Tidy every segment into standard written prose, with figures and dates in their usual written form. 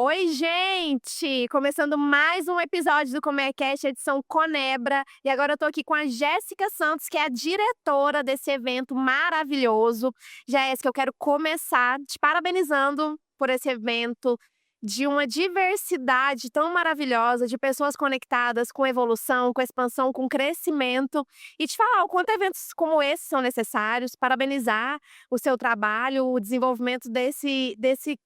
Oi, gente! Começando mais um episódio do Comercast, edição Conebra. E agora eu tô aqui com a Jéssica Santos, que é a diretora desse evento maravilhoso. Jéssica, eu quero começar te parabenizando por esse evento, de uma diversidade tão maravilhosa, de pessoas conectadas com evolução, com expansão, com crescimento. E te falar o quanto eventos como esse são necessários, parabenizar o seu trabalho, o desenvolvimento desse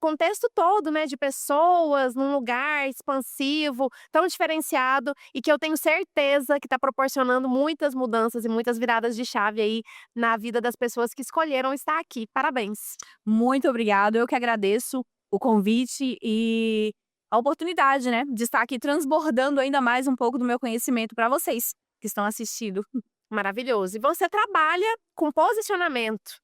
contexto todo, né, de pessoas num lugar expansivo, tão diferenciado e que eu tenho certeza que está proporcionando muitas mudanças e muitas viradas de chave aí na vida das pessoas que escolheram estar aqui. Parabéns. Muito obrigada, eu que agradeço o convite e a oportunidade, né, de estar aqui transbordando ainda mais um pouco do meu conhecimento para vocês que estão assistindo. Maravilhoso. E você trabalha com posicionamento.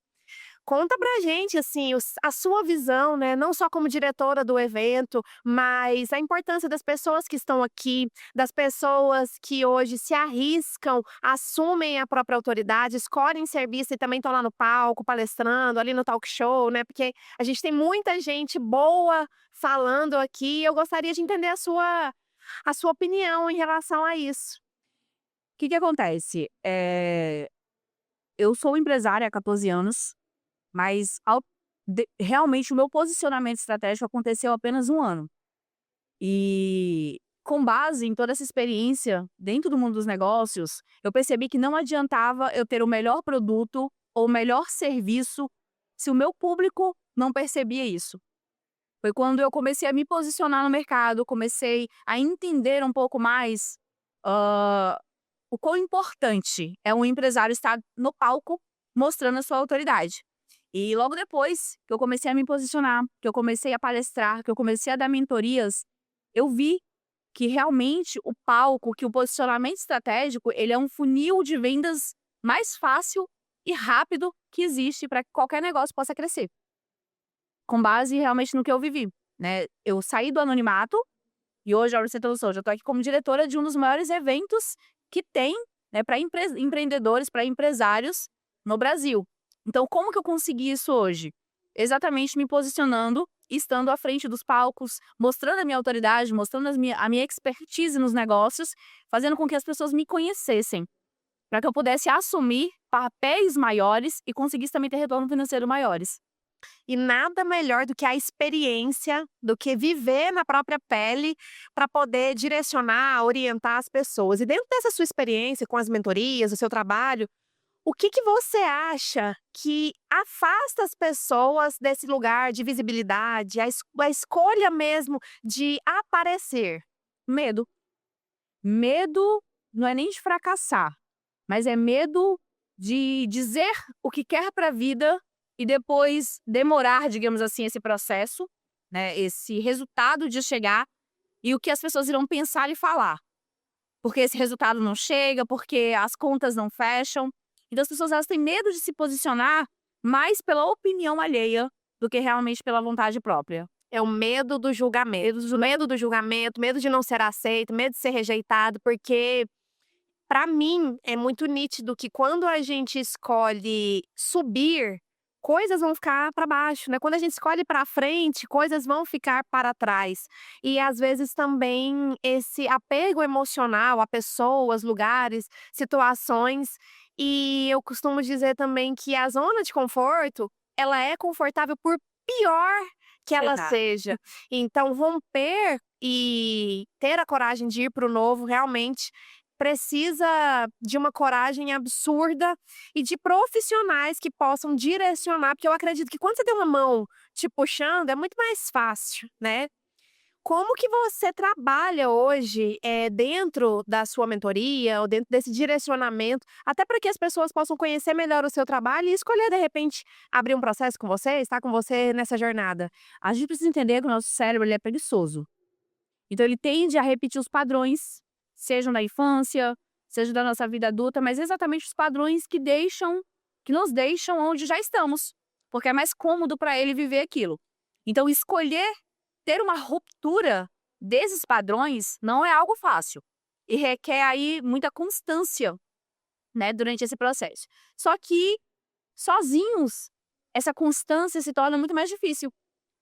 Conta pra gente, assim, a sua visão, né, não só como diretora do evento, mas a importância das pessoas que estão aqui, das pessoas que hoje se arriscam, assumem a própria autoridade, escolhem ser vista e também estão lá no palco palestrando, ali no talk show, né, porque a gente tem muita gente boa falando aqui e eu gostaria de entender a sua opinião em relação a isso. O que que acontece? Eu sou empresária há 14 anos, mas realmente o meu posicionamento estratégico aconteceu há apenas um ano. E com base em toda essa experiência dentro do mundo dos negócios, eu percebi que não adiantava eu ter o melhor produto ou o melhor serviço se o meu público não percebia isso. Foi quando eu comecei a me posicionar no mercado, comecei a entender um pouco mais, hã, o quão importante é um empresário estar no palco mostrando a sua autoridade. E logo depois que eu comecei a me posicionar, que eu comecei a palestrar, que eu comecei a dar mentorias, eu vi que realmente o palco, que o posicionamento estratégico, ele é um funil de vendas mais fácil e rápido que existe para que qualquer negócio possa crescer. Com base realmente no que eu vivi, né. Eu saí do anonimato e hoje, olha pra você ter noção, já tô aqui como diretora de um dos maiores eventos que tem, né, para empreendedores, para empresários no Brasil. Então como que eu consegui isso hoje? Exatamente me posicionando, estando à frente dos palcos, mostrando a minha autoridade, mostrando a minha expertise nos negócios, fazendo com que as pessoas me conhecessem, para que eu pudesse assumir papéis maiores e conseguisse também ter retorno financeiro maiores. E nada melhor do que a experiência, do que viver na própria pele, para poder direcionar, orientar as pessoas. E dentro dessa sua experiência com as mentorias, o seu trabalho, o que que você acha que afasta as pessoas desse lugar de visibilidade, a escolha mesmo de aparecer? Medo. Medo não é nem de fracassar, mas é medo de dizer o que quer para a vida e depois demorar, digamos assim, esse processo, né, esse resultado de chegar e o que as pessoas irão pensar e falar. Porque esse resultado não chega, porque as contas não fecham. Então as pessoas elas têm medo de se posicionar mais pela opinião alheia do que realmente pela vontade própria. É o medo do julgamento, medo de não ser aceito, medo de ser rejeitado, porque para mim, é muito nítido que quando a gente escolhe subir, coisas vão ficar para baixo, né. Quando a gente escolhe para frente, coisas vão ficar para trás. E às vezes também esse apego emocional a pessoas, lugares, situações. E eu costumo dizer também que a zona de conforto, ela é confortável por pior que ela Exato. seja. Então romper e ter a coragem de ir para o novo realmente precisa de uma coragem absurda e de profissionais que possam direcionar, porque eu acredito que quando você tem uma mão te puxando, é muito mais fácil, né. Como que você trabalha hoje, dentro da sua mentoria ou dentro desse direcionamento, até para que as pessoas possam conhecer melhor o seu trabalho e escolher, de repente, abrir um processo com você, estar com você nessa jornada? A gente precisa entender que o nosso cérebro ele é preguiçoso. Então ele tende a repetir os padrões, sejam da infância, seja da nossa vida adulta, mas exatamente os padrões que nos deixam onde já estamos, porque é mais cômodo para ele viver aquilo. Então escolher ter uma ruptura desses padrões não é algo fácil e requer aí muita constância, né, durante esse processo. Só que sozinhos essa constância se torna muito mais difícil.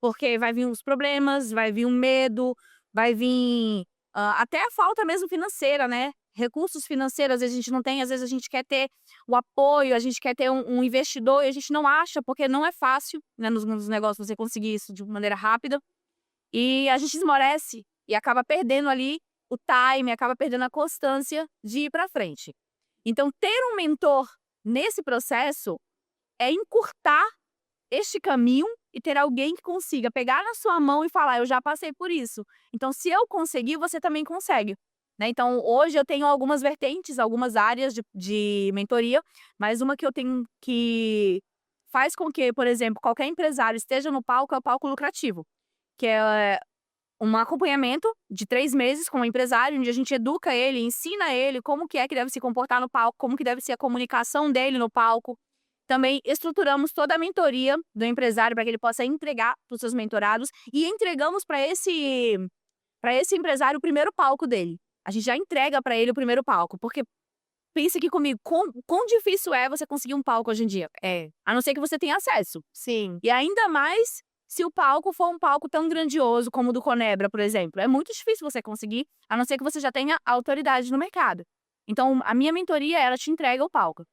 Porque vai vir os problemas, vai vir o medo, vai vir até a falta mesmo financeira, né? Recursos financeiros, às vezes a gente não tem, às vezes a gente quer ter o apoio, a gente quer ter um investidor e a gente não acha, porque não é fácil, né, nos negócios você conseguir isso de maneira rápida. E a gente esmorece e acaba perdendo ali o time, acaba perdendo a constância de ir para frente. Então, ter um mentor nesse processo é encurtar este caminho e ter alguém que consiga pegar na sua mão e falar: eu já passei por isso. Então, se eu conseguir, você também consegue. Né? Então, hoje eu tenho algumas vertentes, algumas áreas de mentoria, mas uma que eu tenho que faz com que, por exemplo, qualquer empresário esteja no palco é o palco lucrativo, que é um acompanhamento de 3 meses com o empresário, onde a gente educa ele, ensina ele como que é que deve se comportar no palco, como que deve ser a comunicação dele no palco. Também estruturamos toda a mentoria do empresário para que ele possa entregar para os seus mentorados e entregamos para esse empresário o primeiro palco dele. A gente já entrega para ele o primeiro palco, porque pensa aqui comigo, quão difícil é você conseguir um palco hoje em dia? A não ser que você tenha acesso. Sim. E ainda mais se o palco for um palco tão grandioso como o do Conebra, por exemplo. É muito difícil você conseguir, a não ser que você já tenha autoridade no mercado. Então, a minha mentoria, ela te entrega o palco.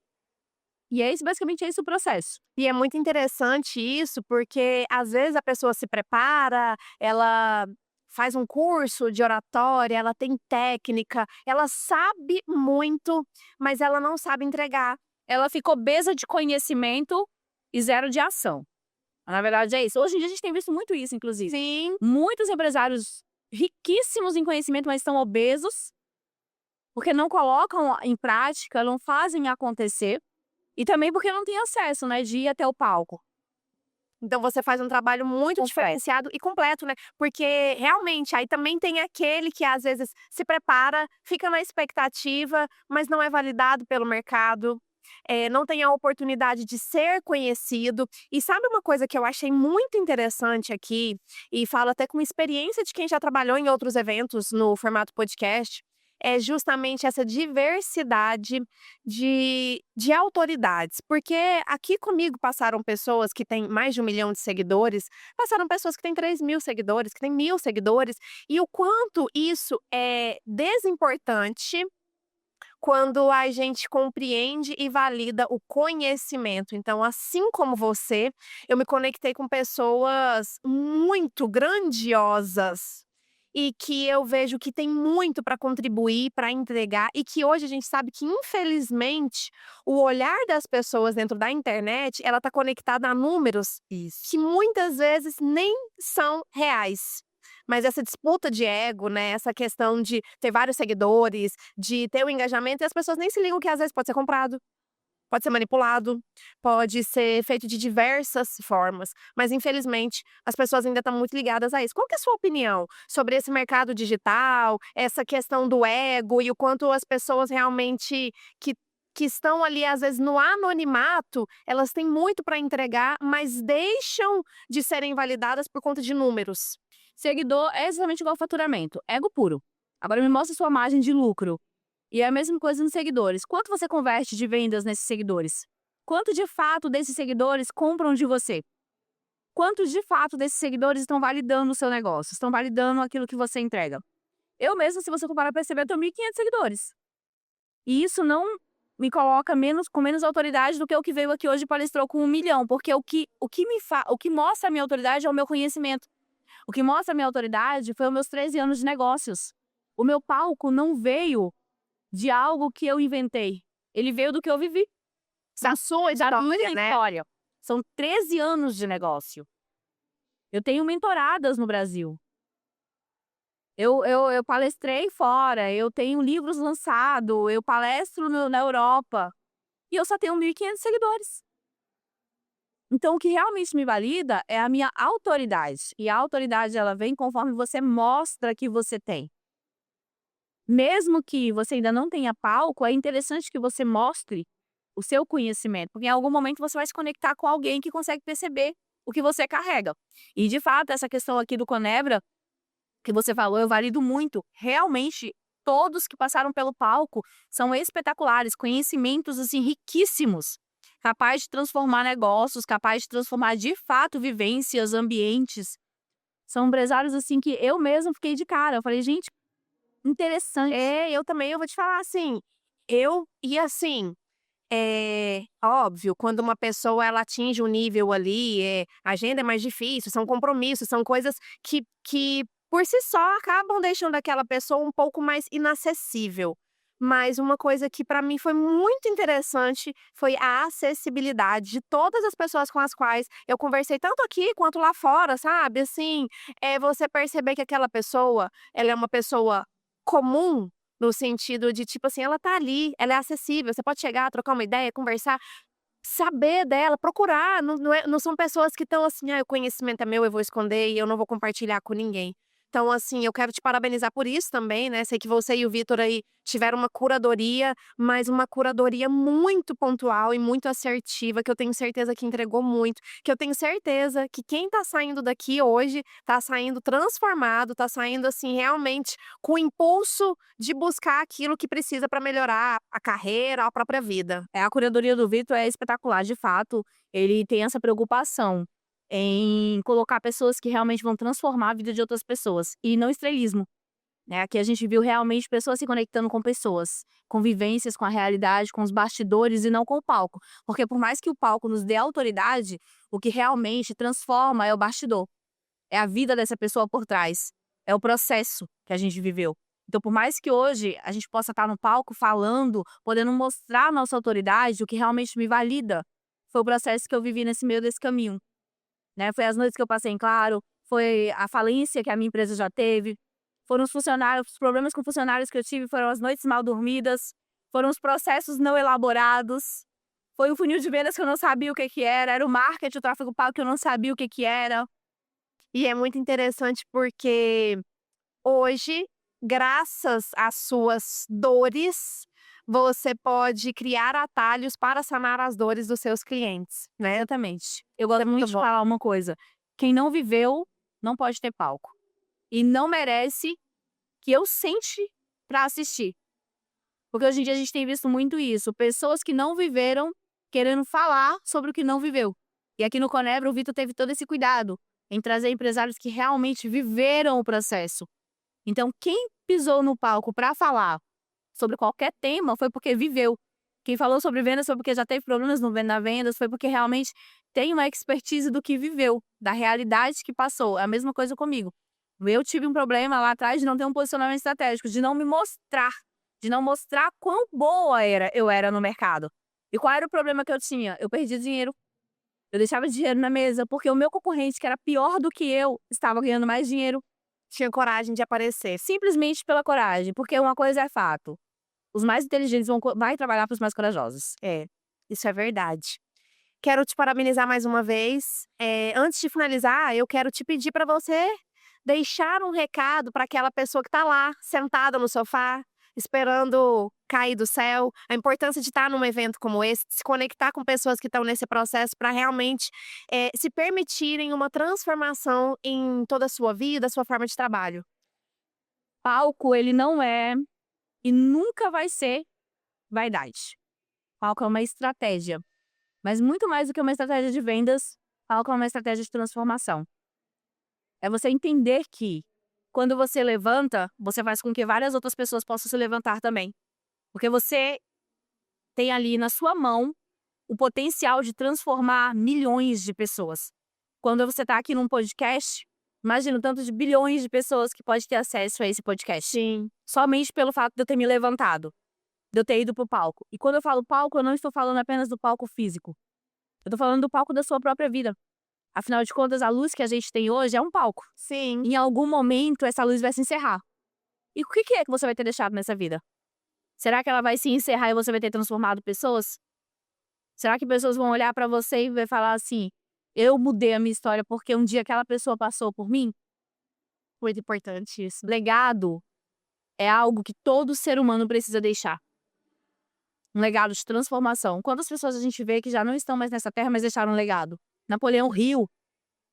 E basicamente é esse o processo. E é muito interessante isso, porque às vezes a pessoa se prepara, ela faz um curso de oratória, ela tem técnica, ela sabe muito, mas ela não sabe entregar. Ela fica obesa de conhecimento e zero de ação. Na verdade é isso. Hoje em dia a gente tem visto muito isso, inclusive. Sim. Muitos empresários riquíssimos em conhecimento, mas estão obesos, porque não colocam em prática, não fazem acontecer, e também porque não tem acesso, né, de ir até o palco. Então você faz um trabalho muito Completo. diferenciado e completo, né, porque realmente aí também tem aquele que às vezes se prepara, fica na expectativa, mas não é validado pelo mercado, não tem a oportunidade de ser conhecido. E sabe uma coisa que eu achei muito interessante aqui, e falo até com experiência de quem já trabalhou em outros eventos no formato podcast, é justamente essa diversidade de autoridades. Porque aqui comigo passaram pessoas que têm mais de 1 milhão de seguidores, passaram pessoas que têm 3.000 seguidores, que têm 1.000 seguidores, e o quanto isso é desimportante quando a gente compreende e valida o conhecimento. Então, assim como você, eu me conectei com pessoas muito grandiosas e que eu vejo que tem muito para contribuir, para entregar, e que hoje a gente sabe que, infelizmente, o olhar das pessoas dentro da internet, ela está conectada a números Isso. que muitas vezes nem são reais. Mas essa disputa de ego, né, essa questão de ter vários seguidores, de ter o engajamento, e as pessoas nem se ligam que às vezes pode ser comprado, pode ser manipulado, pode ser feito de diversas formas, mas infelizmente as pessoas ainda estão muito ligadas a isso. Qual que é a sua opinião sobre esse mercado digital, essa questão do ego e o quanto as pessoas realmente que estão ali, às vezes, no anonimato, elas têm muito para entregar, mas deixam de serem validadas por conta de números? Seguidor é exatamente igual ao faturamento, ego puro. Agora me mostra sua margem de lucro. E é a mesma coisa nos seguidores. Quanto você converte de vendas nesses seguidores? Quanto de fato desses seguidores compram de você? Quantos de fato desses seguidores estão validando o seu negócio? Estão validando aquilo que você entrega? Eu mesma, se você comparar, perceber, eu tenho 1.500 seguidores. E isso não me coloca com menos autoridade do que o que veio aqui hoje e palestrou com 1 milhão. Porque o que mostra a minha autoridade é o meu conhecimento. O que mostra a minha autoridade foi os meus 13 anos de negócios. O meu palco não veio de algo que eu inventei. Ele veio do que eu vivi. Da sua Da minha história, né? história. São 13 anos de negócio. Eu tenho mentoradas no Brasil. Eu palestrei fora, eu tenho livros lançados, eu palestro na Europa. E eu só tenho 1.500 seguidores. Então, o que realmente me valida é a minha autoridade. E a autoridade, ela vem conforme você mostra que você tem. Mesmo que você ainda não tenha palco, é interessante que você mostre o seu conhecimento, porque em algum momento você vai se conectar com alguém que consegue perceber o que você carrega. E, de fato, essa questão aqui do Conebra, que você falou, eu valido muito. Realmente, todos que passaram pelo palco são espetaculares, conhecimentos, assim, riquíssimos. capaz de transformar negócios, capaz de transformar de fato vivências, ambientes. São empresários assim que eu mesma fiquei de cara. Eu falei, gente, interessante. Eu também, eu vou te falar assim, assim, óbvio, quando uma pessoa ela atinge um nível ali, a agenda é mais difícil, são compromissos, são coisas que por si só acabam deixando aquela pessoa um pouco mais inacessível. Mas uma coisa que para mim foi muito interessante foi a acessibilidade de todas as pessoas com as quais eu conversei, tanto aqui quanto lá fora, sabe? Assim, você perceber que aquela pessoa, ela é uma pessoa comum, no sentido de, tipo assim, ela tá ali, ela é acessível, você pode chegar, trocar uma ideia, conversar, saber dela, procurar, não são pessoas que estão assim: "Ah, o conhecimento é meu, eu vou esconder e eu não vou compartilhar com ninguém". Então, assim, eu quero te parabenizar por isso também, né, sei que você e o Vitor aí tiveram uma curadoria, mas uma curadoria muito pontual e muito assertiva, que eu tenho certeza que entregou muito, que eu tenho certeza que quem tá saindo daqui hoje, tá saindo transformado, tá saindo, assim, realmente com o impulso de buscar aquilo que precisa para melhorar a carreira, a própria vida. A curadoria do Vitor é espetacular, de fato. Ele tem essa preocupação em colocar pessoas que realmente vão transformar a vida de outras pessoas, e não estrelismo, né. Aqui a gente viu realmente pessoas se conectando com pessoas, com vivências, com a realidade, com os bastidores e não com o palco. Porque por mais que o palco nos dê autoridade, o que realmente transforma é o bastidor. É a vida dessa pessoa por trás, é o processo que a gente viveu. Então, por mais que hoje a gente possa estar no palco falando, podendo mostrar a nossa autoridade, o que realmente me valida foi o processo que eu vivi nesse meio desse caminho, né. Foi as noites que eu passei em claro, foi a falência que a minha empresa já teve, foram os funcionários, os problemas com funcionários que eu tive, foram as noites mal dormidas, foram os processos não elaborados, foi o funil de vendas que eu não sabia o que que era o marketing, o tráfego pago que eu não sabia o que que era. E é muito interessante porque hoje, graças às suas dores, você pode criar atalhos para sanar as dores dos seus clientes, né. Exatamente. Eu Isso é gosto muito muito de bom. falar uma coisa: quem não viveu, não pode ter palco. E não merece que eu sente pra assistir. Porque hoje em dia a gente tem visto muito isso, pessoas que não viveram querendo falar sobre o que não viveu. E aqui no Conebra o Vitor teve todo esse cuidado em trazer empresários que realmente viveram o processo. Então quem pisou no palco pra falar sobre qualquer tema foi porque viveu. Quem falou sobre vendas foi porque já teve problemas no na vendas, foi porque realmente tem uma expertise do que viveu, da realidade que passou. É a mesma coisa comigo. Eu tive um problema lá atrás de não ter um posicionamento estratégico, de não me mostrar, de não mostrar quão boa eu era no mercado. E qual era o problema que eu tinha? Eu perdia dinheiro. Eu deixava dinheiro na mesa, porque o meu concorrente, que era pior do que eu, estava ganhando mais dinheiro, Tinha coragem de aparecer. simplesmente pela coragem, porque uma coisa é fato. Os mais inteligentes vai trabalhar para os mais corajosos. É, isso é verdade. Quero te parabenizar mais uma vez. Antes de finalizar, eu quero te pedir para você deixar um recado para aquela pessoa que está lá, sentada no sofá, esperando cair do céu. A importância de estar num evento como esse, de se conectar com pessoas que estão nesse processo para realmente, se permitirem uma transformação em toda a sua vida, a sua forma de trabalho. Palco, ele não é e nunca vai ser vaidade. Palco é uma estratégia, mas muito mais do que uma estratégia de vendas, palco é uma estratégia de transformação. É você entender que quando você levanta, você faz com que várias outras pessoas possam se levantar também. Porque você tem ali na sua mão o potencial de transformar milhões de pessoas. Quando você está aqui num podcast, imagina o tanto de bilhões de pessoas que pode ter acesso a esse podcast. Sim. Somente pelo fato de eu ter me levantado, de eu ter ido pro palco. E quando eu falo palco, eu não estou falando apenas do palco físico. Eu tô falando do palco da sua própria vida. Afinal de contas, a luz que a gente tem hoje é um palco. Sim. Em algum momento, essa luz vai se encerrar. E o que que é que você vai ter deixado nessa vida? Será que ela vai se encerrar e você vai ter transformado pessoas? Será que pessoas vão olhar pra você e vai falar assim: eu mudei a minha história porque um dia aquela pessoa passou por mim? Muito importante isso. Legado é algo que todo ser humano precisa deixar. Um legado de transformação. Quantas pessoas a gente vê que já não estão mais nessa terra, mas deixaram um legado? Napoleão Hill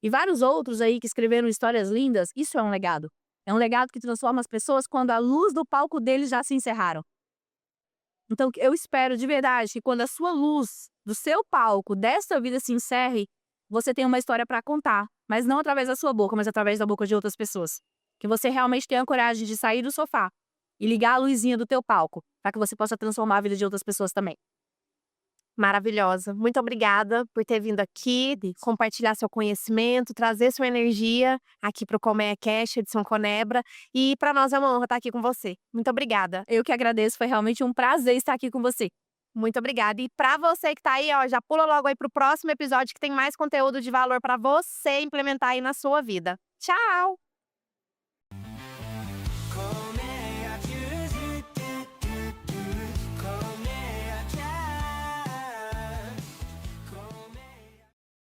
e vários outros aí que escreveram histórias lindas, isso é um legado. É um legado que transforma as pessoas quando a luz do palco deles já se encerraram. Então eu espero de verdade que quando a sua luz do seu palco, dessa vida se encerre, você tenha uma história para contar, mas não através da sua boca, mas através da boca de outras pessoas. Que você realmente tenha a coragem de sair do sofá e ligar a luzinha do teu palco, para que você possa transformar a vida de outras pessoas também. Maravilhosa. Muito obrigada por ter vindo aqui, compartilhar seu conhecimento, trazer sua energia aqui para o Colmeia Cash, edição Conebra. E para nós é uma honra estar aqui com você. Muito obrigada. Eu que agradeço, foi realmente um prazer estar aqui com você. Muito obrigada. E para você que tá aí, ó, já pula logo aí pro próximo episódio que tem mais conteúdo de valor para você implementar aí na sua vida. Tchau!